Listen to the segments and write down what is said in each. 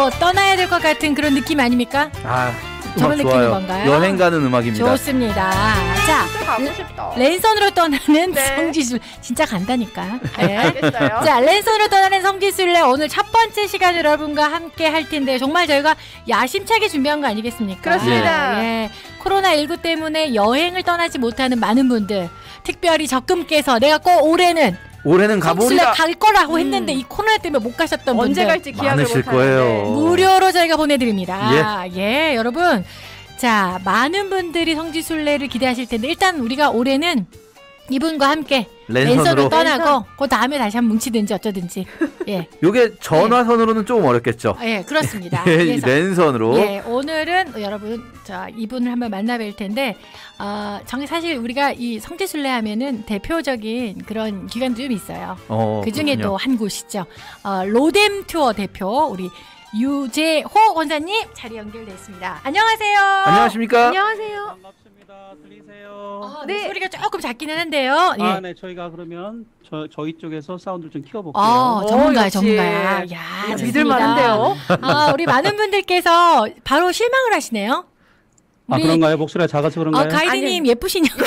또 떠나야 될 것 같은 그런 느낌 아닙니까? 아, 저런 음악 느낌인 좋아요. 건가요? 여행 가는 음악입니다. 좋습니다. 자, 가고 싶다. 랜선으로 떠나는 네. 성지순례. 진짜 간다니까. 네. 알겠어요. 자, 랜선으로 떠나는 성지순례 오늘 첫 번째 시간 여러분과 함께 할 텐데 정말 저희가 야심차게 준비한 거 아니겠습니까? 그렇습니다. 예. 코로나19 때문에 여행을 떠나지 못하는 많은 분들, 특별히 적금께서 내가 꼭 올해는 가보리라. 갈 거라고 했는데 이 코로나 때문에 못 가셨던 분들 언제 갈지 기약을 많으실 못 거예요. 하는데. 무료로 저희가 보내드립니다. 예, 여러분. 자, 많은 분들이 성지순례를 기대하실 텐데 일단 우리가 올해는 이분과 함께 랜선으로 떠나고 그 다음에 다시 한번 뭉치든지 어쩌든지. 예. 요게 전화선으로는 조금 어렵겠죠. 예, 그렇습니다. 예, 그래서 랜선으로. 예, 오늘은 여러분 자 이분을 한번 만나뵐 텐데 사실 우리가 이 성지순례 하면은 대표적인 그런 기관도 좀 있어요. 그 중에도 한 곳이죠. 로뎀 투어 대표 우리 유재호 원사님 자리 연결됐습니다. 안녕하세요. 안녕하십니까? 안녕하세요. 반갑습니다. 들리세요? 네. 소리가 조금 작기는 한데요. 예. 네, 저희가 그러면 저희 쪽에서 사운드를 좀 키워볼게요. 전문가야, 역시. 전문가야. 야, 믿을 좋습니다. 만한데요. 우리 많은 분들께서 바로 실망을 하시네요. 그런가요? 목소리가 작아서 그런가요? 가이드님 예쁘시냐고.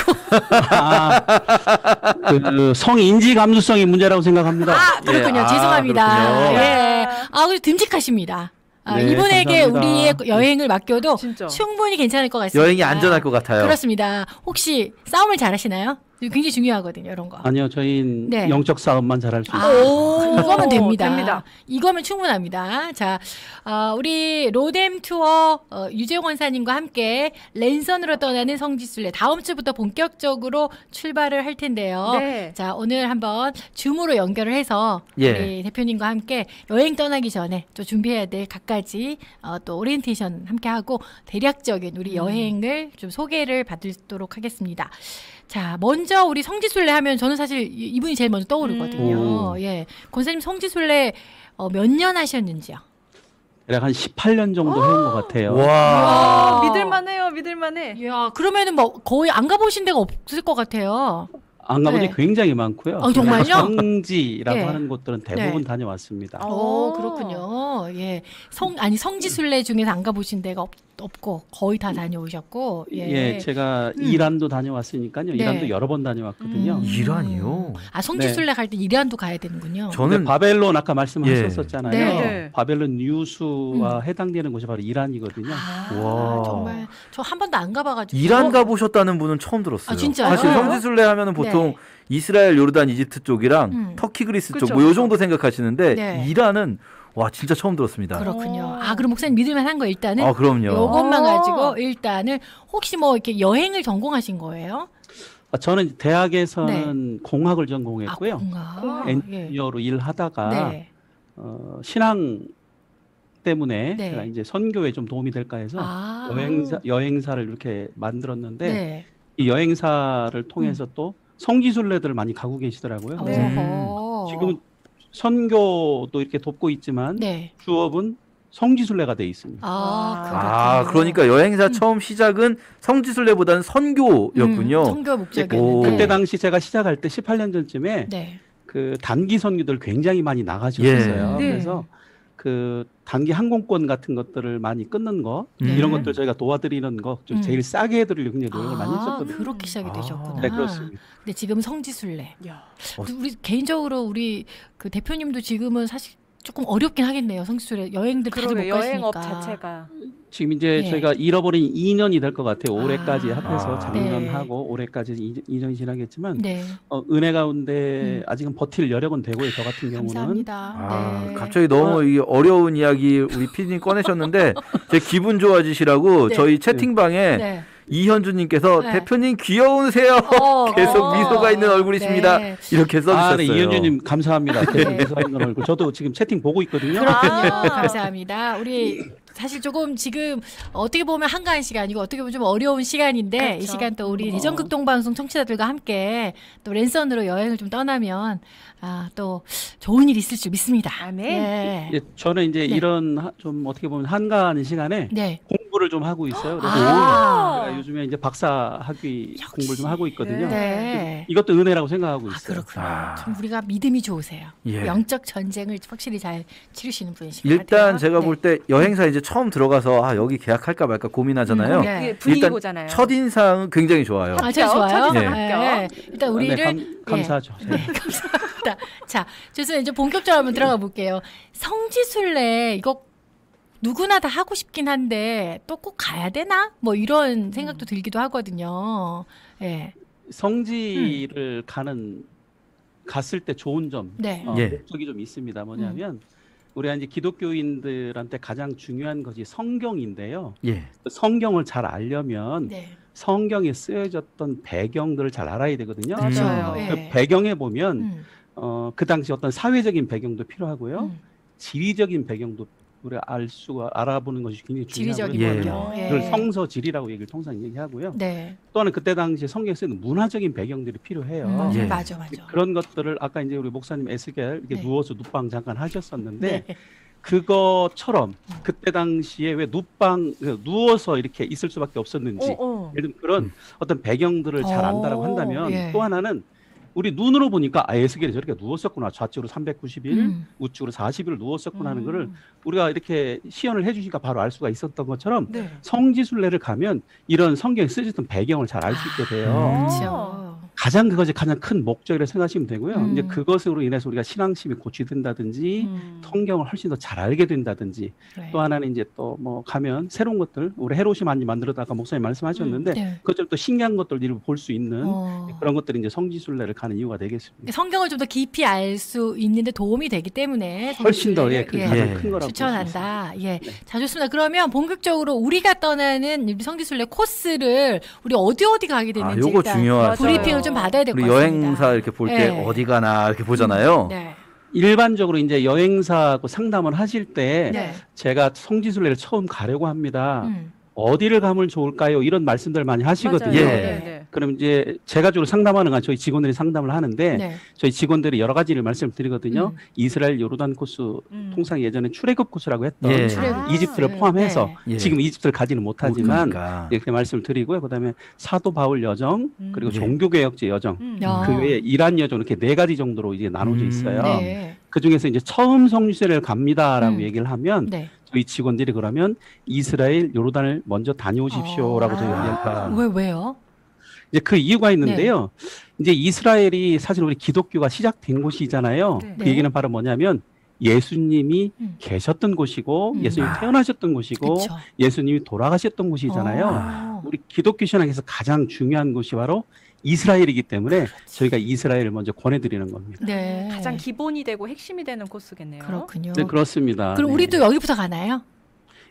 그 성인지 감수성이 문제라고 생각합니다. 그렇군요. 예, 죄송합니다. 그렇군요. 예. 그래도 듬직하십니다. 네, 이분에게 감사합니다. 우리의 여행을 맡겨도 진짜. 충분히 괜찮을 것 같습니다. 여행이 안전할 것 같아요. 그렇습니다. 혹시 싸움을 잘하시나요? 굉장히 중요하거든요, 이런 거. 아니요, 저희는 네. 영적 싸움만 잘할 수 있어요. 이거면 됩니다. 됩니다. 이거면 충분합니다. 자, 우리 로뎀 투어 유재호 원사님과 함께 랜선으로 떠나는 성지순례 다음 주부터 본격적으로 출발을 할 텐데요. 네. 자, 오늘 한번 줌으로 연결을 해서 예. 우리 대표님과 함께 여행 떠나기 전에 또 준비해야 될 갖가지 또 오리엔테이션 함께 하고 대략적인 우리 여행을 좀 소개를 받도록 하겠습니다. 자, 먼저 우리 성지순례 하면 저는 사실 이분이 제일 먼저 떠오르거든요. 예. 권사님 성지순례 몇 년 하셨는지요? 대략 한 18년 정도 해온 것 같아요. 와. 믿을만해요. 믿을만해. 이야, 그러면은 뭐 거의 안 가보신 데가 없을 것 같아요. 안 가본 데 네. 굉장히 많고요. 정말요? 성지라고 네. 하는 곳들은 대부분 네. 다녀왔습니다. 그렇군요. 예. 성지순례 중에서 안 가보신 데가 없고 거의 다 다녀오셨고. 예, 제가 이란도 다녀왔으니까요. 네. 이란도 여러 번 다녀왔거든요. 이란이요? 성지순례 갈 때 이란도 가야 되는군요. 근데 바벨론 아까 말씀하셨었잖아요. 네. 네. 바벨론 뉴스와 해당되는 곳이 바로 이란이거든요. 와. 정말 저 한 번도 안 가봐가지고. 이란 가보셨다는 분은 처음 들었어요. 진짜요? 사실 성지순례 하면은 보통 네. 이스라엘, 요르단, 이집트 쪽이랑 터키, 그리스 쪽 뭐 요 정도 생각하시는데 네. 이란은 와 진짜 처음 들었습니다. 그렇군요. 그럼 목사님 믿을만한 거 일단은. 그럼요. 요것만 가지고 일단은 혹시 뭐 이렇게 여행을 전공하신 거예요? 저는 대학에서는 공학을 전공했고요. 공학. 엔지니어로 일하다가 네. 신앙 때문에 네. 제가 이제 선교에 좀 도움이 될까 해서 여행사를 이렇게 만들었는데 네. 이 여행사를 통해서 또 성지순례들을 많이 가고 계시더라고요. 그래서 지금은 선교도 이렇게 돕고 있지만 네. 주업은 성지순례가 돼 있습니다. 그러니까 여행사 처음 시작은 성지순례보다는 선교였군요. 선교 목적이었는데. 그때 당시 제가 시작할 때 18년 전쯤에 네. 그 단기 선교들 굉장히 많이 나가셨어요. 예. 그래서 그 단기 항공권 같은 것들을 많이 끊는 거 이런 것들 저희가 도와드리는 거 좀 제일 싸게 해드리려고 굉장히 노력을 많이 했었거든요. 그렇게 시작이 되셨구나. 네, 그렇습니다. 근데 지금 성지순례. 우리 개인적으로 우리 그 대표님도 지금은 사실 조금 어렵긴 하겠네요. 성지순례 여행들 다들 못 가시니까. 여행업 자체가. 지금 이제 네. 저희가 잃어버린 2년이 될 것 같아요. 올해까지 합해서 작년하고 네. 올해까지 2년이 지나겠지만 네. 은혜 가운데 아직은 버틸 여력은 되고요. 저 같은 경우는. 감사합니다. 네. 갑자기 너무 이 어려운 이야기 우리 PD님 꺼내셨는데 제 기분 좋아지시라고 네. 저희 채팅방에 네. 이현주님께서 네. 대표님 귀여우세요. 계속 미소가 있는 얼굴이십니다. 네. 이렇게 써주셨어요. 네, 이현주님 감사합니다. 계속 미소가 있는 얼굴. 저도 지금 채팅 보고 있거든요. 그렇군요. 감사합니다. 우리 사실 조금 지금 어떻게 보면 한가한 시간이고 어떻게 보면 좀 어려운 시간인데 그렇죠. 이 시간 또 우리 대전극동방송 청취자들과 함께 또 랜선으로 여행을 좀 떠나면 또 좋은 일이 있을 줄 믿습니다. 아멘. 네. 저는 이제 네. 이런 좀 어떻게 보면 한가한 시간에 네. 공부를 공부를 좀 하고 있어요. 그래서 제가 요즘에 이제 박사 학위 공부를 좀 하고 있거든요. 네. 이것도 은혜라고 생각하고 아, 있어요. 그렇군요. 좀 우리가 믿음이 좋으세요. 예. 영적 전쟁을 확실히 잘 치르시는 분이신 것 같아요. 일단 제가 볼 때 여행사 이제 처음 들어가서 아 여기 계약할까 말까 고민하잖아요. 네. 이게 분위기 일단 보잖아요. 첫 인상은 굉장히 좋아요. 아, 제일 좋아요. 첫인상 예. 합격. 일단 우리를 감사하죠. 네, 감사합니다. 자, 좋습니다. 이제 본격적으로 한번 들어가 볼게요. 성지순례 이거 누구나 다 하고 싶긴 한데 또 꼭 가야 되나? 뭐 이런 생각도 들기도 하거든요. 예. 성지를 갔을 때 좋은 점, 네. 예. 목적이 좀 있습니다. 뭐냐면 우리가 이제 기독교인들한테 가장 중요한 것이 성경인데요. 예. 성경을 잘 알려면 네. 성경에 쓰여졌던 배경들을 잘 알아야 되거든요. 맞아요. 예. 그 배경에 보면 음. 그 당시 어떤 사회적인 배경도 필요하고요. 음. 지리적인 배경도 우리가 알아보는 것이 굉장히 지리적인 중요하거든요. 배경. 예. 그걸 성서지리라고 얘기를 통상 얘기하고요. 네. 또한 그때 당시에 성경에 쓰는 문화적인 배경들이 필요해요. 예. 맞아. 그런 것들을 아까 이제 우리 목사님 에스겔 이렇게 네. 누워서 눕방 잠깐 하셨었는데 네. 그것처럼 그때 당시에 왜 누워서 이렇게 있을 수밖에 없었는지 예를 들면 그런 어떤 배경들을 잘 안다라고 한다면 예. 또 하나는 우리 눈으로 보니까 에스겔이 저렇게 누웠었구나. 좌측으로 390일, 우측으로 40일 누웠었구나 하는 거를 우리가 이렇게 시연을 해주시니까 바로 알 수가 있었던 것처럼 네. 성지순례를 가면 이런 성경에 쓰여졌던 배경을 잘 알 수 있게 돼요. 그렇죠. 가장 그것이 가장 큰 목적이라고 생각하시면 되고요. 이제 음. 그것으로 인해서 우리가 신앙심이 고취된다든지 성경을 훨씬 더 잘 알게 된다든지 네. 또 하나는 이제 또 뭐 가면 새로운 것들 우리 헤롯이 많이 만들어다가 목사님 말씀하셨는데 네. 그것처럼 또 신기한 것들을 볼 수 있는 어. 그런 것들이 이제 성지순례를 가는 이유가 되겠습니다. 성경을 좀 더 깊이 알 수 있는데 도움이 되기 때문에 훨씬 더 성지순례를, 그게 예. 가장 예. 큰 거라고 추천한다. 예. 자, 좋습니다. 그러면 본격적으로 우리가 떠나는 우리 성지순례 코스를 우리 어디 가게 되는지 요거 일단 중요하죠. 브리핑을 좀 받아야 될 것 우리 같습니다. 여행사 이렇게 볼 때 예. 어디 가나 이렇게 보잖아요. 네. 일반적으로 이제 여행사하고 상담을 하실 때 네. 제가 성지순례를 처음 가려고 합니다. 음. 어디를 가면 좋을까요? 이런 말씀들 많이 하시거든요. 맞아요. 예. 네, 네. 그럼 이제 제가 주로 상담하는 건 저희 직원들이 상담을 하는데 네. 저희 직원들이 여러 가지를 말씀드리거든요. 이스라엘 요르단 코스 통상 예전에 출애굽 코스라고 했던 예. 출애굽. 이집트를 네. 포함해서 네. 예. 지금 이집트를 가지는 못하지만 그러니까. 이렇게 말씀을 드리고요. 그다음에 사도 바울 여정 그리고 예. 종교개혁제 여정 야. 그 외에 이란 여정 이렇게 네 가지 정도로 이제 나눠져 있어요. 네. 그 중에서 이제 처음 성지순례를 갑니다라고 얘기를 하면 네. 저희 직원들이 그러면 이스라엘 요르단을 먼저 다녀오십시오라고 저희가 얘기합니다. 왜요? 이제 그 이유가 있는데요. 이제 이스라엘이 사실 우리 기독교가 시작된 곳이잖아요. 네. 그 얘기는 바로 뭐냐면 예수님이 계셨던 곳이고 예수님이 태어나셨던 곳이고 그쵸. 예수님이 돌아가셨던 곳이잖아요. 우리 기독교 신앙에서 가장 중요한 곳이 바로 이스라엘이기 때문에 저희가 이스라엘을 먼저 권해드리는 겁니다. 네. 가장 기본이 되고 핵심이 되는 코스겠네요. 그렇군요. 네, 그렇습니다. 그럼 네. 우리도 여기부터 가나요?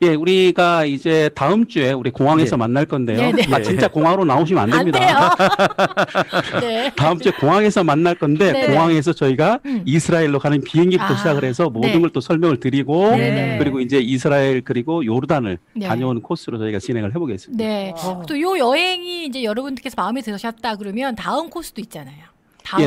예, 우리가 이제 다음 주에 우리 공항에서 예. 만날 건데요. 네, 네. 아, 진짜 공항으로 나오시면 안 안 됩니다. 돼요. 네. 다음 주에 공항에서 만날 건데 네. 공항에서 저희가 이스라엘로 가는 비행기부터 아, 시작을 해서 모든 네. 걸 또 설명을 드리고 네. 그리고 이제 이스라엘 그리고 요르단을 네. 다녀오는 코스로 저희가 진행을 해보겠습니다. 네. 와. 또 요 여행이 이제 여러분들께서 마음에 드셨다 그러면 다음 코스도 있잖아요.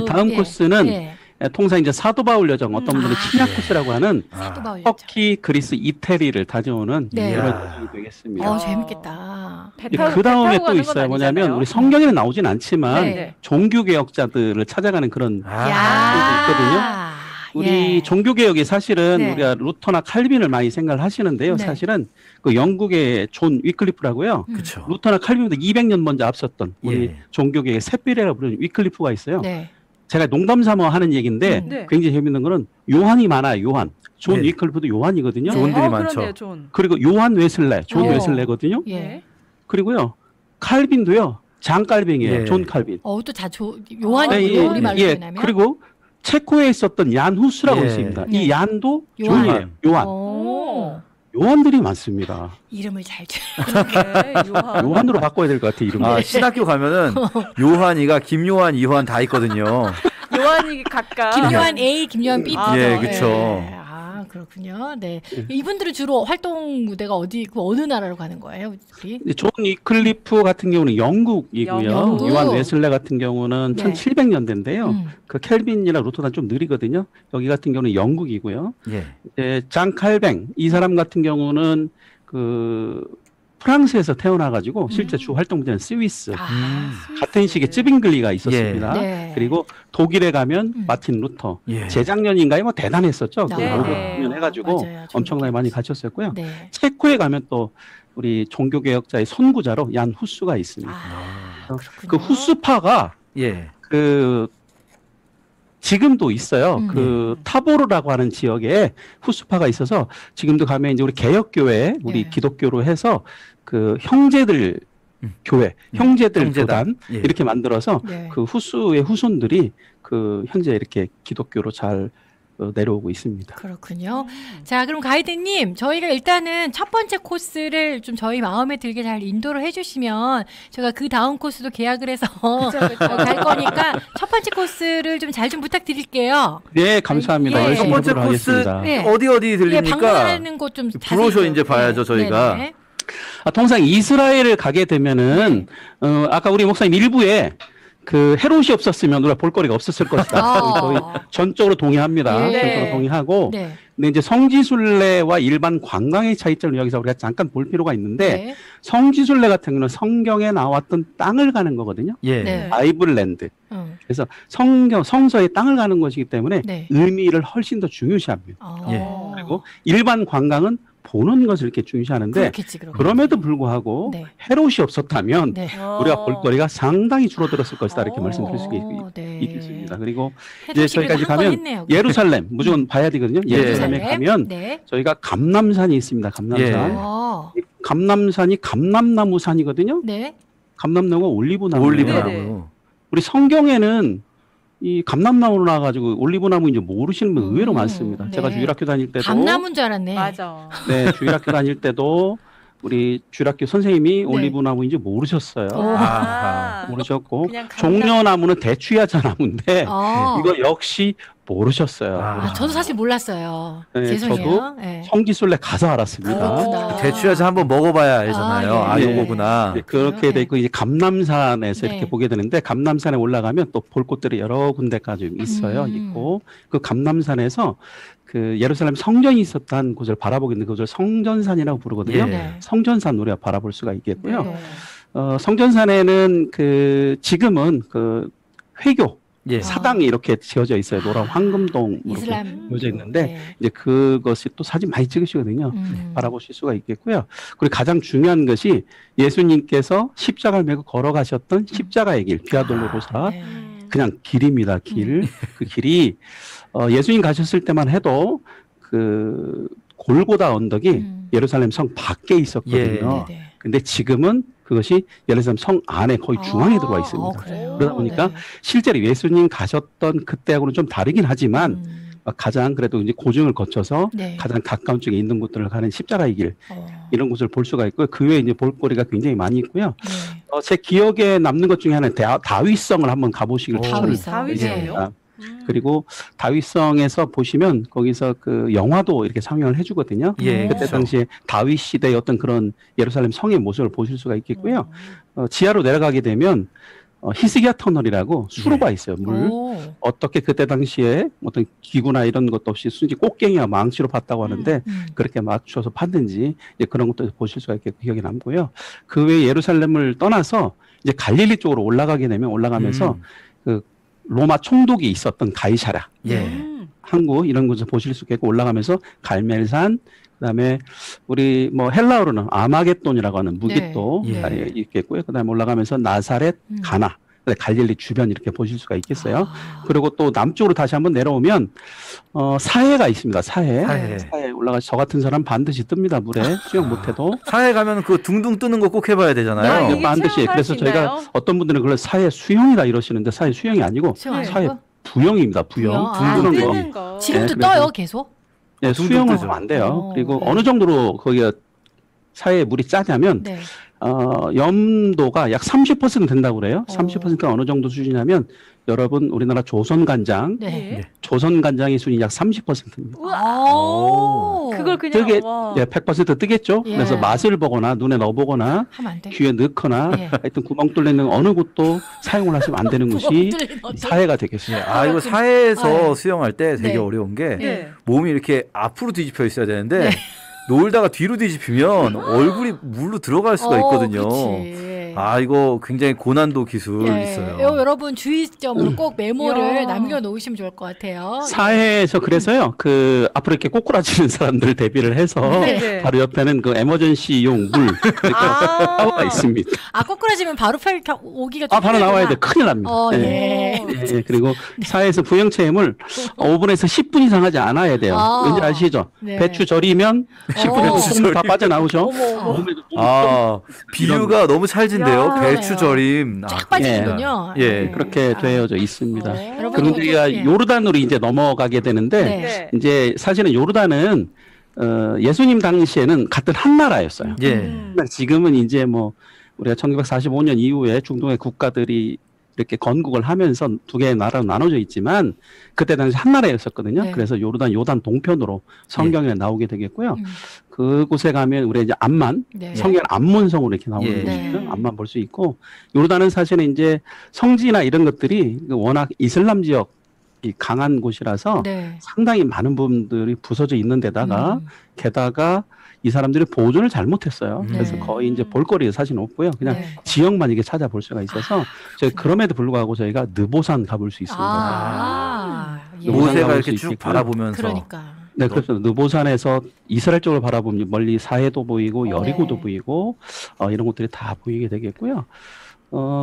다음 코스는 예. 통상 이제 사도 바울 여정 어떤 분들은 침략 코스라고 하는 사도 바울 여정. 터키, 그리스, 이태리를 다녀오는 네. 그런 여정이 되겠습니다. 재밌겠다. 그 다음에 또 있어요. 뭐냐면 우리 성경에는 나오진 않지만 네. 종교개혁자들을 찾아가는 그런 야. 있거든요. 우리 예. 종교개혁이 사실은 네. 우리가 루터나 칼빈을 많이 생각을 하시는데요. 네. 사실은 그 영국의 존 위클리프라고요. 그렇죠. 루터나 칼빈보다 200년 먼저 앞섰던 우리 예. 종교개혁의 샛비레라고 부르는 위클리프가 있어요. 네. 제가 농담 삼아 하는 얘기인데 네. 굉장히 재밌는 거는 요한이 많아요. 요한. 존 네. 위클리프도 요한이거든요. 좋은들이 많죠. 그러네요, 존. 그리고 요한 웨슬레, 존 어. 웨슬레거든요. 예. 네. 그리고요. 칼빈도요. 장 칼빈이에요. 예. 존 칼빈. 또 요한이 예, 예, 우리 말로 예. 표현하면. 그리고 체코에 있었던 얀 후스라고 예. 있습니다. 네. 이 얀도 요한. 존이에요. 요한. 오. 요한들이 많습니다. 이름을 잘 줘. 네, 요한. 요한으로 바꿔야 될 것 같아요. 이름. 아, 신학교 가면은 요한이가 김요한, 이호한 다 있거든요. 요한이 각각. 김요한 A, 김요한 B. 아, 예, 네. 그쵸. 아, 그렇군요. 네. 이분들은 주로 활동 무대가 어느 나라로 가는 거예요, 우리? 존 위클리프 같은 경우는 영국이고요. 영국. 요한 웨슬레 같은 경우는 네. 1700년대인데요. 그 켈빈이나 루터는 좀 느리거든요. 여기 같은 경우는 영국이고요. 예. 장 칼뱅 이 사람 같은 경우는 그 프랑스에서 태어나가지고 실제 주 활동 분야는 스위스. 스위스. 같은 시기에 쯔빙글리가 있었습니다. 네. 그리고 독일에 가면 마틴 루터. 예. 재작년인가에 뭐 대단했었죠. 그 네. 로봇 네. 공연해가지고 맞아요. 엄청나게 많이 가셨었고요. 네. 체코에 가면 또 우리 종교개혁자의 선구자로 얀 후스가 있습니다. 그렇군요. 그 후스파가 예. 그 지금도 있어요. 그 타보르라고 하는 지역에 후스파가 있어서 지금도 가면 이제 우리 개혁교회, 우리 네. 기독교로 해서 그 형제들 교회, 형제들 형제단. 교단 예. 이렇게 만들어서 네. 그 후스의 후손들이 그 현재 이렇게 기독교로 잘 내려오고 있습니다. 그렇군요. 자, 그럼 가이드님, 저희가 일단은 첫 번째 코스를 좀 저희 마음에 들게 잘 인도를 해주시면 제가 그 다음 코스도 계약을 해서 갈 거니까 첫 번째 코스를 좀 잘 좀 부탁드릴게요. 네, 감사합니다. 예. 열심히 첫 번째 해보도록 코스 하겠습니다. 네. 어디 예, 들립니까? 방문하는 곳 좀 브로셔 이제 봐야죠, 저희가. 네네. 통상 이스라엘을 가게 되면은 아까 우리 목사님 일부에 그 헤롯이 없었으면 우리가 볼거리가 없었을 것이다. 아. 저희 전적으로 동의합니다. 예. 전적으로 동의하고. 네. 근데 이제 성지순례와 일반 관광의 차이점을 여기서 우리가 잠깐 볼 필요가 있는데 네. 성지순례 같은 경우는 성경에 나왔던 땅을 가는 거거든요. 예. 네. 바이블랜드. 그래서 성서의 땅을 가는 것이기 때문에 네. 의미를 훨씬 더 중요시합니다. 예. 그리고 일반 관광은 보는 것을 이렇게 중시하는데 그렇겠지, 그렇겠지. 그럼에도 불구하고 네. 헤롯이 없었다면 네. 우리가 볼거리가 상당히 줄어들었을 것이다 이렇게 말씀드릴 수 네. 있겠습니다. 그리고 해도 이제 저희까지 한건 가면 했네요. 예루살렘 무조건 봐야 되거든요. 예. 예루살렘에 가면 네. 저희가 감람산이 있습니다. 감람산. 예. 이 감람산이 감람나무 산이거든요. 네. 감람나무가 올리브나무. 올리브나무. 우리 성경에는 이 감람나무로 나와가지고 올리브나무 이제 모르시는 분 의외로 많습니다. 네. 제가 주일학교 다닐 때도 감나무인 줄 알았네. 맞아. 네, 주일학교 다닐 때도 우리 주일학교 선생님이 올리브나무인지 모르셨어요. 아하. 모르셨고 그냥 종려나무는 대추야자나무인데 아. 이거 역시 모르셨어요. 아, 저도 사실 몰랐어요. 네, 죄송해요. 저도 네. 성지순례 가서 알았습니다. 그렇구나. 대추야자 한번 먹어봐야 알잖아요. 아, 아, 예. 요거구나. 네, 그렇게 네. 돼 있고 이제 감람산에서 네. 이렇게 보게 되는데 감람산에 올라가면 또 볼 곳들이 여러 군데가 좀 있어요. 있고 그 감람산에서 그 예루살렘 성전이 있었던 곳을 바라보고 있는 곳을 성전산이라고 부르거든요. 예. 네. 성전산 우리가 바라볼 수가 있겠고요. 네. 성전산에는 그 지금은 그 회교 예. 사당이 이렇게 지어져 있어요. 노란 황금동 이렇게 이슬람 지어져 있는데 네. 이제 그것이 또 사진 많이 찍으시거든요. 바라보실 수가 있겠고요. 그리고 가장 중요한 것이 예수님께서 십자가를 메고 걸어가셨던 십자가의 길, 비아돌로로사 네. 그냥 길입니다. 길. 그 길이 예수님 가셨을 때만 해도 그 골고다 언덕이 예루살렘 성 밖에 있었거든요. 네, 네. 근데 지금은 그것이 예루살렘 성 안에 거의 중앙에 들어와 있습니다. 그래요? 그러다 보니까 네. 실제로 예수님 가셨던 그때하고는 좀 다르긴 하지만 가장 그래도 이제 고증을 거쳐서 네. 가장 가까운 쪽에 있는 곳들을 가는 십자가의 길 어. 이런 곳을 볼 수가 있고요. 그 외에 이제 볼거리가 굉장히 많이 있고요. 네. 제 기억에 남는 것 중에 하나는 다윗성을 한번 가보시길 추천을 다윗성. 드립니다. 그리고 다윗성에서 보시면 거기서 그 영화도 이렇게 상영을 해주거든요. 예, 그때 그렇죠. 당시에 다윗 시대의 어떤 그런 예루살렘 성의 모습을 보실 수가 있겠고요. 지하로 내려가게 되면 히스기야 터널이라고 수로가 있어요. 물. 오. 어떻게 그때 당시에 어떤 기구나 이런 것도 없이 순지 꽃갱이와 망치로 팠다고 하는데 그렇게 맞춰서 팠는지 이제 그런 것도 보실 수가 있게 기억에 남고요. 그 외에 예루살렘을 떠나서 이제 갈릴리 쪽으로 올라가게 되면 올라가면서 그 로마 총독이 있었던 가이사랴, 예. 항구 이런 곳을 보실 수 있겠고 올라가면서 갈멜산, 그다음에 우리 뭐 헬라어로는 아마겟돈이라고 하는 무기도 네. 있겠고요. 그다음에 올라가면서 나사렛, 가나, 갈릴리 주변 이렇게 보실 수가 있겠어요. 그리고 또 남쪽으로 다시 한번 내려오면 사해가 있습니다. 사해 올라가서 저 같은 사람 반드시 뜹니다. 물에 수영 못해도 사해 가면 그 둥둥 뜨는 거 꼭 해봐야 되잖아요. 이게 반드시. 체험할 그래서 수 저희가 있나요? 어떤 분들은 그걸 사해 수영이다 이러시는데 사해 수영이 아니고 수영 사해 아니고? 부영입니다. 부영. 부영. 둥 뜨는 거. 뜨는 거. 지금도 네, 그래서- 떠요, 계속? 네, 둥둥 수영은 뜨죠. 하면 안 돼요. 오, 그리고 네. 어느 정도로 거기가 사해에 물이 짜냐면 네. 염도가 약 30% 된다고 그래요. 어. 30%가 어느 정도 수준이냐면 여러분 우리나라 조선간장, 네. 조선간장의 수준이 약 30%입니다. 오. 그걸 그냥 저게 와. 100% 뜨겠죠. 예. 그래서 맛을 보거나 눈에 넣어보거나 하면 안 돼. 귀에 넣거나 예. 하여튼 구멍 뚫리는 어느 곳도 사용을 하시면 안 되는 것이 사해가 되겠습니다. 아, 이거 사해에서 아, 예. 수영할 때 되게 네. 어려운 게 네. 몸이 이렇게 앞으로 뒤집혀 있어야 되는데 놀다가 뒤로 뒤집히면 얼굴이 물로 들어갈 수가 있거든요. 그치. 아, 이거 굉장히 고난도 기술 있어요. 여러분 주의점으로 꼭 메모를 야. 남겨놓으시면 좋을 것 같아요. 사회에서 그래서요, 앞으로 이렇게 꼬꾸라지는 사람들 대비를 해서 네. 바로 옆에는 그 에머전시용 물, 그러니까 샤워가 있습니다. 꼬꾸라지면 바로 오기가 좀 바로 나와야 돼. 힘들구나. 큰일 납니다. 네. 예, 그리고 사회에서 부영체험을 5분에서 10분 이상 하지 않아야 돼요. 왠지 아시죠? 네. 배추 절이면 10분에서 속물 다 빠져나오죠. 비유가 너무 찰진데요. 야. 배추 절임. 쫙 빠지는군요. 예, 그렇게 되어져 있습니다. 여러분 그럼 우리가 요르단으로 이제 넘어가게 되는데 네. 이제 사실은 요르단은 예수님 당시에는 같은 한 나라였어요. 예. 근데 지금은 이제 뭐 우리가 1945년 이후에 중동의 국가들이 이렇게 건국을 하면서 두 개의 나라로 나눠져 있지만 그때 당시 한 나라였었거든요. 네. 그래서 요단 동편으로 성경에 나오게 되겠고요. 음. 그곳에 가면 우리 이제 암만 네. 성경 암문성으로 이렇게 나오는 예. 곳이죠. 네. 암만 볼 수 있고 요르단은 사실은 이제 성지나 이런 것들이 워낙 이슬람 지역이 강한 곳이라서 네. 상당히 많은 부분들이 부서져 있는 데다가 게다가 이 사람들이 보존을 잘못했어요. 그래서 네. 거의 이제 볼거리가 사실 없고요. 그냥 네. 지역만 이게 찾아볼 수가 있어서 저희 그럼에도 불구하고 저희가 느보산 가볼 수 있습니다. 예. 모세가 가볼 이렇게 수 쭉 있겠고요. 바라보면서 그러니까. 네, 그렇죠. 느보산에서 이스라엘 쪽을 바라보면 멀리 사해도 보이고 여리고도 네. 보이고 이런 것들이 다 보이게 되겠고요.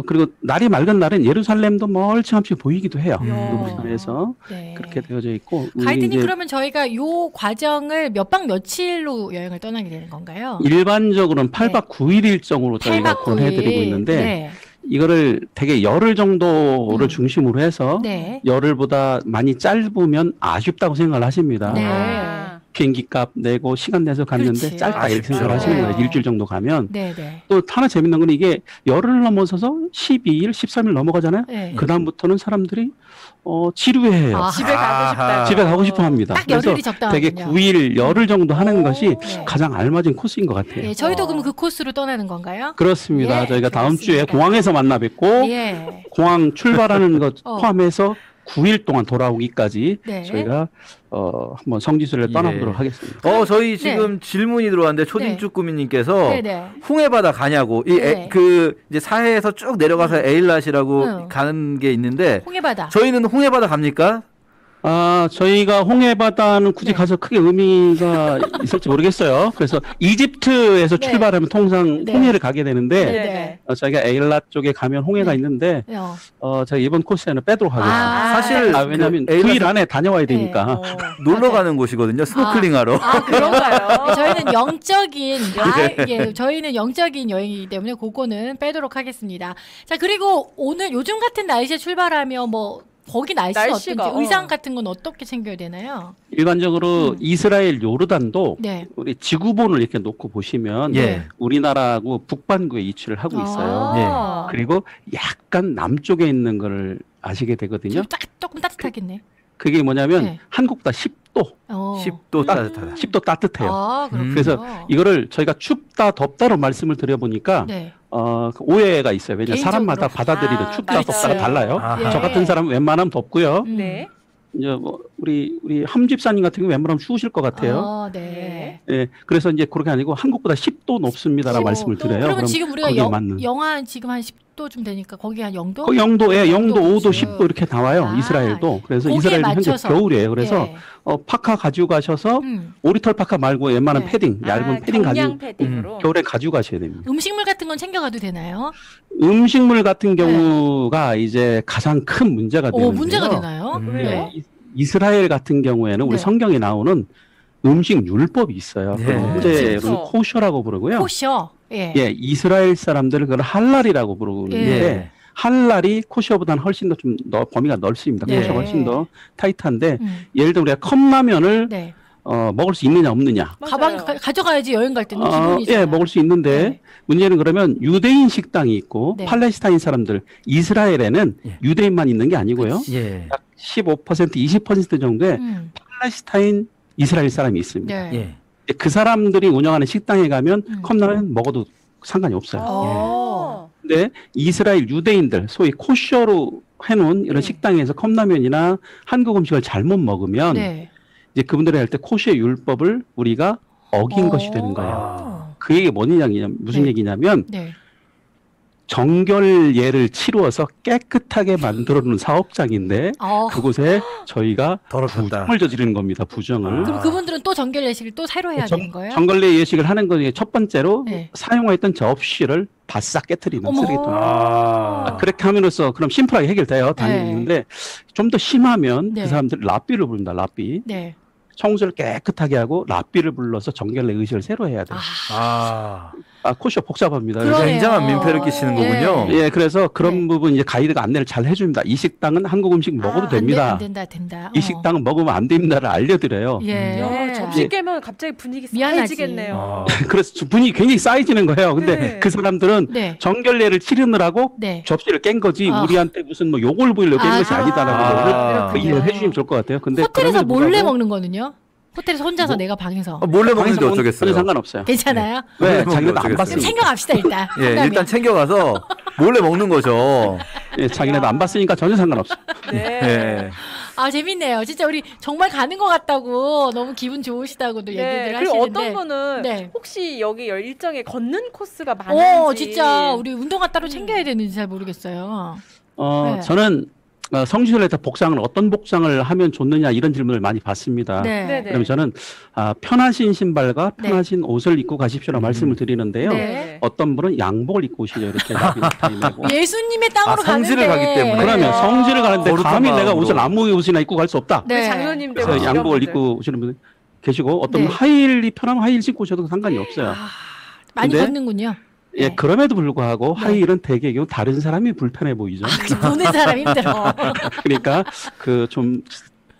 그리고 날이 맑은 날은 예루살렘도 멀찌감치 보이기도 해요. 느보산에서 네. 그렇게 되어져 있고. 우리 가이드님 이제 그러면 저희가 요 과정을 몇 박 며칠로 여행을 떠나게 되는 건가요? 일반적으로는 8박 9일 일정으로 저희가 8박 9일. 권해드리고 있는데 네. 이거를 되게 열흘 정도를 중심으로 해서 네. 열흘보다 많이 짧으면 아쉽다고 생각을 하십니다. 네. 비행기 값 내고 시간 내서 갔는데 그렇지. 짧다 이렇게 아쉽죠. 생각을 하시는 거예요. 네. 일주일 정도 가면. 네, 네. 또 하나 재밌는 건 이게 열흘 넘어서서 12일, 13일 넘어가잖아요. 네. 그다음부터는 사람들이 지루해해요. 아, 집에 가고 싶다. 집에 가고 싶어 합니다. 딱 그래서 열흘이 적당하군요. 되게 9일, 열흘 정도 하는 것이 네. 가장 알맞은 코스인 것 같아요. 예, 저희도 그럼 그 코스로 떠나는 건가요? 그렇습니다. 예, 저희가 다음 그렇습니다. 주에 공항에서 만나 뵙고 예. 공항 출발하는 것 어. 포함해서 9일 동안 돌아오기까지 네. 저희가 한번 성지순례를 예. 떠나보도록 하겠습니다. 저희 지금 질문이 들어왔는데 초딩쭈꾸미님께서 네, 네. 홍해바다 가냐고 네. 이제 사해에서 쭉 내려가서 에일랏이라고 응. 가는 게 있는데 홍해바다. 저희는 홍해바다 갑니까? 저희가 홍해바다는 굳이 네. 가서 크게 의미가 있을지 모르겠어요. 그래서 이집트에서 네. 출발하면 통상 네. 홍해를 가게 되는데 네. 저희가 에일랏 쪽에 가면 홍해가 네. 있는데 어. 저희 이번 코스에는 빼도록 하겠습니다. 사실 왜냐하면 그 에일랏 9일 안에 다녀와야 되니까. 놀러 맞아요. 가는 곳이거든요. 스노클링하러. 그런가요? 저희는 영적인 저희는 영적인 여행이기 때문에 그거는 빼도록 하겠습니다. 자, 그리고 오늘 요즘 같은 날씨에 출발하면 뭐 거기 날씨가 날씨가, 어떤지 의상 같은 건 어떻게 챙겨야 되나요? 일반적으로 이스라엘 요르단도 네. 우리 지구본을 이렇게 놓고 보시면 예. 우리나라하고 북반구에 위치를 하고 있어요. 아. 그리고 약간 남쪽에 있는 거를 아시게 되거든요. 조금 따뜻하겠네. 그게 뭐냐면 네. 한국보다 10도, 10도 따뜻하다. 10도 따뜻해요. 그렇군요. 그래서 이거를 저희가 춥다, 덥다로 말씀을 드려보니까 네. 그 오해가 있어요. 왜냐하면 개인적으로. 사람마다 받아들이는 춥다, 맞아요. 덥다가 달라요. 아하. 저 같은 사람은 웬만하면 덥고요. 네. 이제 뭐 우리 함집사님 같은 경우 웬만하면 추우실 것 같아요. 네. 예, 그래서 이제 그렇게 아니고 한국보다 10도 높습니다라는 말씀을 드려요. 그러면 그럼 지금 우리가 거기에 맞는. 영하 지금 한 10도쯤 되니까 거기 한 0도? 거기 0도에 0도, 5도, 그렇죠. 10도 이렇게 나와요. 아, 이스라엘도. 그래서 거기에 이스라엘은 현재 맞춰서. 겨울이에요. 그래서 예. 파카 가지고 가셔서 오리털 파카 말고 웬만한 네. 패딩, 얇은 패딩 경량 가지고 패딩으로. 겨울에 가지고 가셔야 됩니다. 음식물 같은 건 챙겨가도 되나요? 음식물 같은 경우가 이제 가장 큰 문제가 되는데요. 문제가 되나요? 왜요? 이스라엘 같은 경우에는 우리 네. 성경에 나오는 음식 율법이 있어요. 네. 현재로는 그렇죠. 코셔라고 부르고요. 코셔. 예. 예, 이스라엘 사람들은 그걸 할랄이라고 부르는데 예. 할랄이 코셔보다는 훨씬 더 좀 범위가 넓습니다. 네. 코셔가 훨씬 더 타이트한데 음. 예를 들어 우리가 컵라면을 네. 먹을 수 있느냐 없느냐. 가방 맞아요. 가져가야지 여행 갈 때는 기본이죠. 예, 먹을 수 있는데 네. 문제는 그러면 유대인 식당이 있고 네. 팔레스타인 사람들 이스라엘에는 예. 유대인만 있는 게 아니고요. 예. 약 15%, 20% 정도의 팔레스타인 이스라엘 사람이 있습니다. 네. 예. 그 사람들이 운영하는 식당에 가면 음. 컵라면 먹어도 상관이 없어요. 어. 근데 이스라엘 유대인들 소위 코셔로 해놓은 이런 네. 식당에서 컵라면이나 한국 음식을 잘못 먹으면 네. 이제 그분들이 할 때 코셔의 율법을 우리가 어긴 것이 되는 거예요. 그 얘기 무슨 네. 얘기냐면 네. 정결례를 치루어서 깨끗하게 만들어 놓은 사업장인데 그곳에 저희가 더럽혔다. 부정을 저지르는 겁니다. 부정을. 그럼 그분들은 또 정결 예식을 또 새로 해야 되는 거예요? 정결례 예식을 하는 것 중에 첫 번째로 네. 사용했던 접시를 바싹 깨트리는 어머. 쓰레기통. 그렇게 함으로써 그럼 심플하게 해결돼요. 당연히인데 좀 더 심하면 네. 그 사람들 랍비를 부른다. 랍비. 네. 청소를 깨끗하게 하고 랍비를 불러서 정결례 의식을 새로 해야 돼요. 코쇼 복잡합니다. 그러네요. 굉장한 민폐를 끼치는 거군요. 예, 그래서 그런 네. 부분 이제 가이드가 안내를 잘 해줍니다. 이 식당은 한국 음식 먹어도 됩니다. 안 된다. 이 식당은 먹으면 안 됩니다를 알려드려요. 예. 야, 접시 깨면 갑자기 분위기 미안하지. 싸해지겠네요. 그래서 분위기 굉장히 쌓여지는 거예요. 근데 네. 그 사람들은 네. 정결례를 치르느라고 네. 접시를 깬 거지 아. 우리한테 무슨 뭐 욕을 부리려고 깬 것이 아니다라는 거를 그렇군요. 이해를 해주시면 좋을 것 같아요. 근데 호텔에서 그럼에도 몰래 불구하고 먹는 거는요? 호텔에서 혼자서 내가 방에서 몰래 먹는데 전혀 어쩌겠어요? 상관없어요. 괜찮아요? 왜? 몰래 자기네도 먹는데 안 어쩌겠어요? 그럼 봤으니까. 챙겨갑시다 일단. 예, 한다면. 일단 챙겨가서 몰래 먹는 거죠. 예, 자기네도 안 봤으니까 전혀 상관없어요. 네. 예. 아 재밌네요. 진짜 우리 정말 가는 것 같다고 너무 기분 좋으시다고도 얘기들 네. 하시는데. 그리고 어떤 분은 네. 혹시 여기 일정에 걷는 코스가 많은지. 진짜 우리 운동화 따로 챙겨야 되는지 잘 모르겠어요. 네. 저는 성지순례 복장을 어떤 복장을 하면 좋느냐 이런 질문을 많이 받습니다. 네네. 그러면 저는 편하신 신발과 네. 편하신 옷을 입고 가십시오라고 말씀을 드리는데요. 네. 어떤 분은 양복을 입고 오시죠. 이렇게 나비 메고. 예수님의 땅으로 성지를 가는데. 가기 때문에. 그러면 성지를 가는데 거룩한 감히 내가 마음으로. 옷을 아무 옷이나 입고 갈 수 없다. 네. 우리 장로님들 그래서 이런 양복을 분들. 입고 오시는 분들 계시고 어떤 네. 분은 하이힐이 편하면 하이힐 신고 오셔도 상관이 없어요. 많이 근데 걷는군요. 예, 네. 그럼에도 불구하고 네. 하이힐은 대개 다른 사람이 불편해 보이죠. 보는 사람 힘들어. 그러니까 그 좀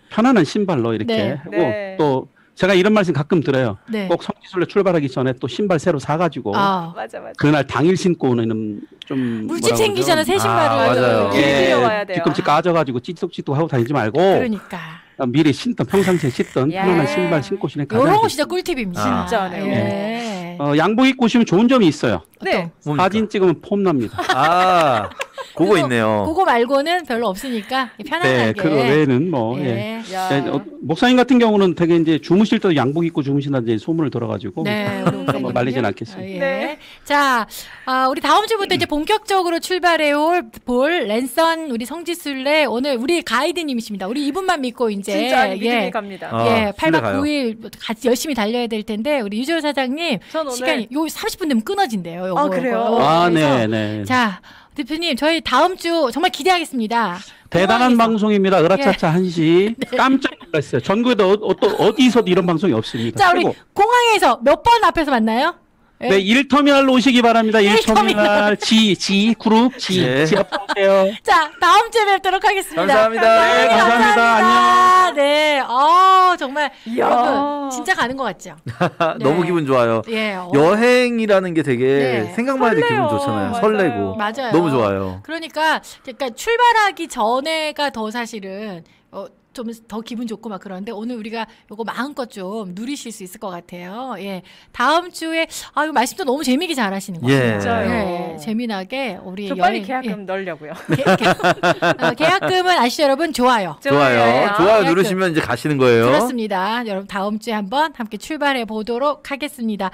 편안한 신발로 이렇게 네. 하고 네. 또 제가 이런 말씀 가끔 드려요. 네. 꼭 성지순례 출발하기 전에 또 신발 새로 사가지고 맞아. 그날 당일 신고 오는 좀 물집 뭐라 챙기잖아 그러죠? 새 신발을. 맞아요. 길들여 와야 돼요. 뒤꿈치 까져가지고 찌뚝찌뚝 하고 다니지 말고 그러니까. 미리 신던 평상시에 신던 예. 편안한 신발 신고 오시는 게 가장 요런 거 좋습니다. 진짜 꿀팁입니다. 진짜네요. 예. 양복 입고 오시면 좋은 점이 있어요. 네. 뭡니까? 사진 찍으면 폼 납니다. 그거 있네요. 그거 말고는 별로 없으니까 편안하게. 네, 그 외에는 뭐 예. 예. 야. 목사님 같은 경우는 되게 이제 주무실 때도 양복 입고 주무신다는 이제 소문을 들어가지고 네, 우리 목사님은요? 뭐 말리진 않겠습니다. 예. 네. 자, 우리 다음 주부터 이제 본격적으로 출발해 볼 랜선 우리 성지순례 오늘 우리 가이드님이십니다. 우리 이분만 믿고 이제 진짜 믿음이 갑니다. 예, 순례 8박 가요. 9일 같이 열심히 달려야 될 텐데 우리 유조 사장님 전 오늘 시간이 요 30분 되면 끊어진대요. 요거, 그래요? 요거. 아, 그래서 네. 자, 대표님 저희 다음 주 정말 기대하겠습니다. 대단한 공항에서. 방송입니다. 으라차차 예. 1시. 깜짝 놀랐어요. 전국에도 어디서도 이런 방송이 없습니다. 자, 우리 최고. 공항에서 몇 번 앞에서 만나요? 예? 네, 1터미널로 오시기 바랍니다. 1터미널 그룹 네. 앞으로 오세요. 자, 다음 주에 뵙도록 하겠습니다. 감사합니다. 네, 감사합니다. 안녕. 네, 정말 이야. 여러분 진짜 가는 것 같죠? 너무 네. 기분 좋아요. 예, 여행이라는 게 되게 네. 생각만 해도 기분 설레요. 좋잖아요. 맞아요. 설레고. 맞아요. 너무 좋아요. 그러니까 출발하기 전에가 더 사실은 좀 더 기분 좋고 막 그런데 오늘 우리가 요거 마음껏 좀 누리실 수 있을 것 같아요. 예, 다음 주에 이거 말씀도 너무 재미있게 잘하시는 것 같아요. 진짜요. 예, 재미나게 우리 저 빨리 여행- 계약금 넣으려고요. 계약금은 아시죠 여러분? 좋아요. 좋아요. 좋아요 계약금. 누르시면 이제 가시는 거예요. 그렇습니다. 여러분 다음 주에 한번 함께 출발해 보도록 하겠습니다.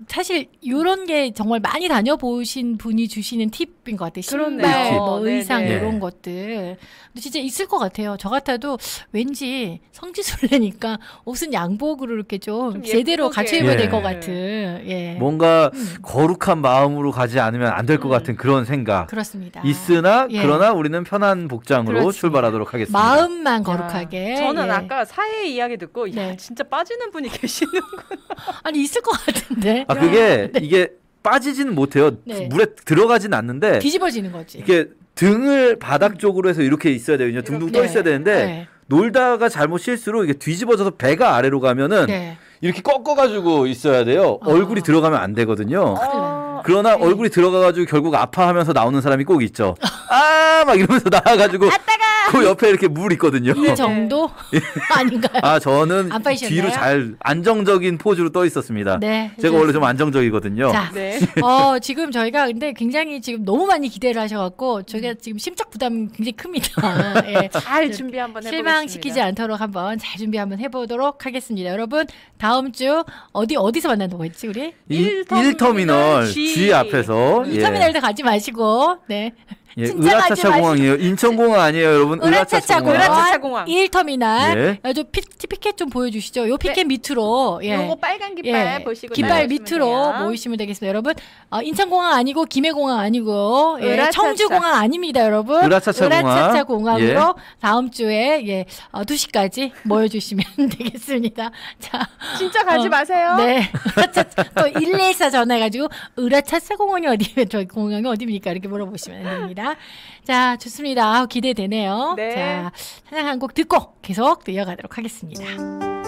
사실 이런 게 정말 많이 다녀보신 분이 주시는 팁인 것 같아요. 신발, 그렇네요. 뭐 의상 네네. 이런 것들. 근데 진짜 있을 것 같아요. 저 같아도 왠지 성지순례니까 옷은 양복으로 이렇게 좀 좀 제대로 예쁘게. 갖춰 입어야 될 예. 것 같은. 예. 뭔가 거룩한 마음으로 가지 않으면 안 될 것 같은 그런 생각. 그렇습니다. 있으나 예. 그러나 우리는 편한 복장으로 그렇습니다. 출발하도록 하겠습니다. 마음만 거룩하게. 저는 예. 아까 사회 이야기 듣고 네. 진짜 빠지는 분이 계시는 아니 있을 것 같은데 그게 이게 빠지지는 못해요. 네. 물에 들어가진 않는데 뒤집어지는 거지. 이게 등을 바닥 쪽으로 해서 이렇게 있어야 되거든요. 둥둥 떠 네. 있어야 되는데 네. 놀다가 잘못 실수로 이게 뒤집어져서 배가 아래로 가면은 네. 이렇게 꺾어가지고 있어야 돼요. 얼굴이 들어가면 안 되거든요. 그러나 네. 얼굴이 들어가가지고 결국 아파하면서 나오는 사람이 꼭 있죠. 막 이러면서 나와가지고 그 옆에 이렇게 물 있거든요. 이 정도 아닌가요? 아, 저는 안 빠지셨나요? 뒤로 잘 안정적인 포즈로 떠 있었습니다. 네. 제가 원래 좀 안정적이거든요. 자, 네. 지금 저희가 근데 굉장히 지금 너무 많이 기대를 하셔갖고 저희가 지금 심적 부담 굉장히 큽니다. 예. 잘 준비 한번 해보겠습니다. 실망시키지 않도록 한번 잘 준비 한번 해보도록 하겠습니다. 여러분 다음 주 어디서 만난다고 했지 우리? 1터미널 G 앞에서 이 터미널도 가지 마시고 네. 예, 진짜 가지 으라차차 마시고. 공항이에요. 인천공항 아니에요, 여러분. 으라차차 공항 으라차차 공항. 1터미널. 예. 좀 피켓 좀 보여주시죠. 요 피켓 밑으로. 예. 요거 빨간 깃발 예. 보시고 깃발 나가시면 밑으로 돼요. 모이시면 되겠습니다. 여러분 인천공항 아니고 김해공항 아니고 예. 으라차차. 청주공항 아닙니다. 여러분 으라차차 공항. 으로 예. 다음 주에 2시까지 모여주시면 되겠습니다. 자, 진짜 가지 마세요. 네. 으라차차 또 114 전화해가지고 으라차차 공항이 어디에 저 공항이 어디입니까? 이렇게 물어보시면 됩니다. 자, 좋습니다. 기대되네요. 네. 자, 찬양 한 곡 듣고 계속 이어가도록 하겠습니다.